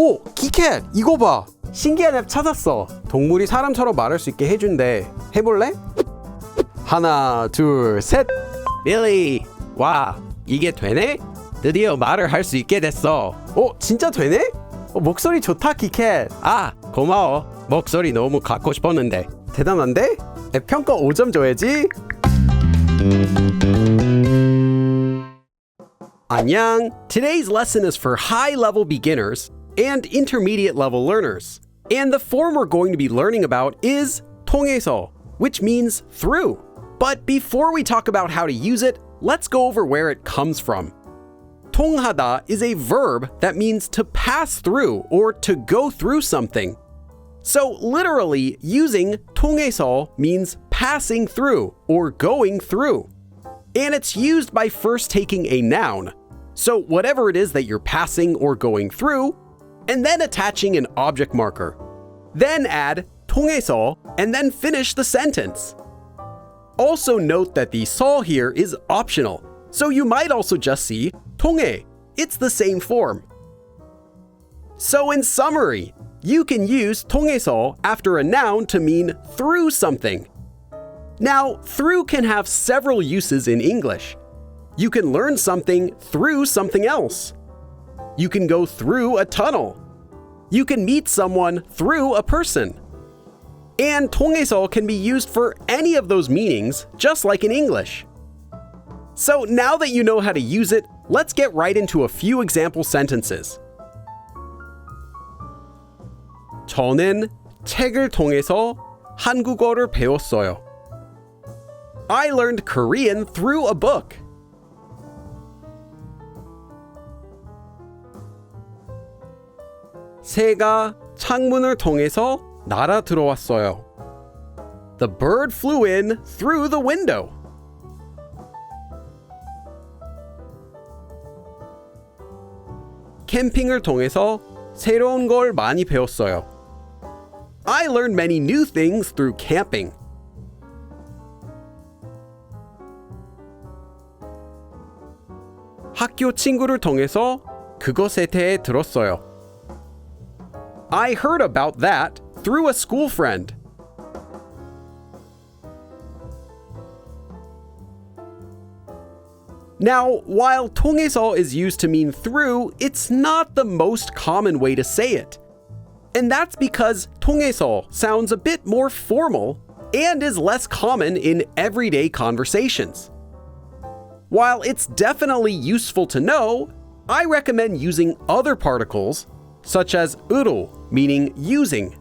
오! 키캣! 이거 봐! 신기한 앱 찾았어. 동물이 사람처럼 말할 수 있게 해준대. 해볼래? 하나, 둘, 셋! 빌리, 와, 이게 되네? 드디어 말을 할 수 있게 됐어. 진짜 되네? 목소리 좋다, 키캣. 아, 고마워. 목소리 너무 갖고 싶었는데. 대단한데? 앱 평가 5점 줘야지. 안녕. Today's lesson is for high-level beginners and intermediate-level learners. And the form we're going to be learning about is 통해서, which means through. But before we talk about how to use it, let's go over where it comes from. 통하다 is a verb that means to pass through or to go through something. So literally, using 통해서 means passing through or going through. And it's used by first taking a noun, so whatever it is that you're passing or going through, and then attaching an object marker. Then add 통해서 and then finish the sentence. Also note that the 서 here is optional, so you might also just see 통해. It's the same form. So in summary, you can use 통해서 after a noun to mean through something. Now, through can have several uses in English. You can learn something through something else. You can go through a tunnel. You can meet someone through a person. And 통해서 can be used for any of those meanings, just like in English. So now that you know how to use it, let's get right into a few example sentences. 저는 책을 통해서 한국어를 배웠어요. I learned Korean through a book. 새가 창문을 통해서 날아 들어왔어요. The bird flew in through the window. 캠핑을 통해서 새로운 걸 많이 배웠어요. I learned many new things through camping. 학교 친구를 통해서 그것에 대해 들었어요. I heard about that through a school friend. Now, while 통해서 is used to mean through, it's not the most common way to say it. And that's because 통해서 sounds a bit more formal and is less common in everyday conversations. While it's definitely useful to know, I recommend using other particles, such as 으로, meaning using.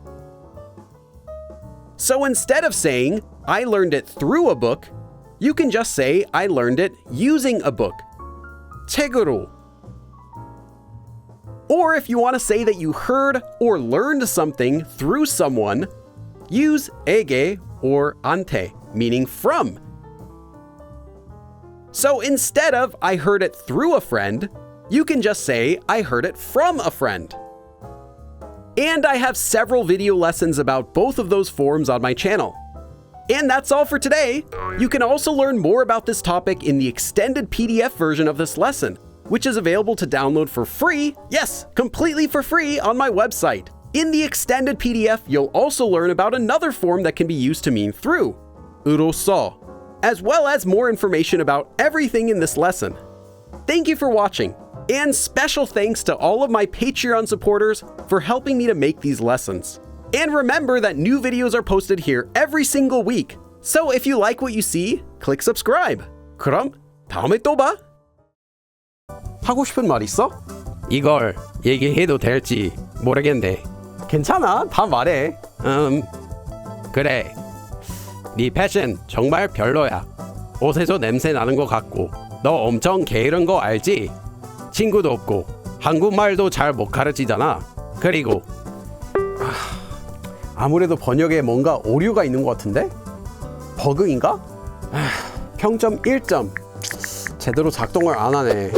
So instead of saying, I learned it through a book, you can just say, I learned it using a book. 책으로. Or if you want to say that you heard or learned something through someone, use 에게 or ante, meaning from. So instead of I heard it through a friend, you can just say I heard it from a friend. And I have several video lessons about both of those forms on my channel. And that's all for today. You can also learn more about this topic in the extended PDF version of this lesson, which is available to download for free, yes, completely for free on my website. In the extended PDF, you'll also learn about another form that can be used to mean through, 으로써, as well as more information about everything in this lesson. Thank you for watching, and special thanks to all of my Patreon supporters for helping me to make these lessons. And remember that new videos are posted here every single week. So if you like what you see, click subscribe. 그럼 다음에 또 봐. 하고 싶은 말 있어? 이걸 얘기해도 될지 모르겠네. 괜찮아, 다 말해. 그래. 네 패션 정말 별로야. 옷에서 냄새 나는 것 같고 너 엄청 게으른 거 알지? 친구도 없고 한국말도 잘 못 가르치잖아. 그리고 아무래도 번역에 뭔가 오류가 있는 것 같은데? 버그인가? 평점 1점. 제대로 작동을 안 하네.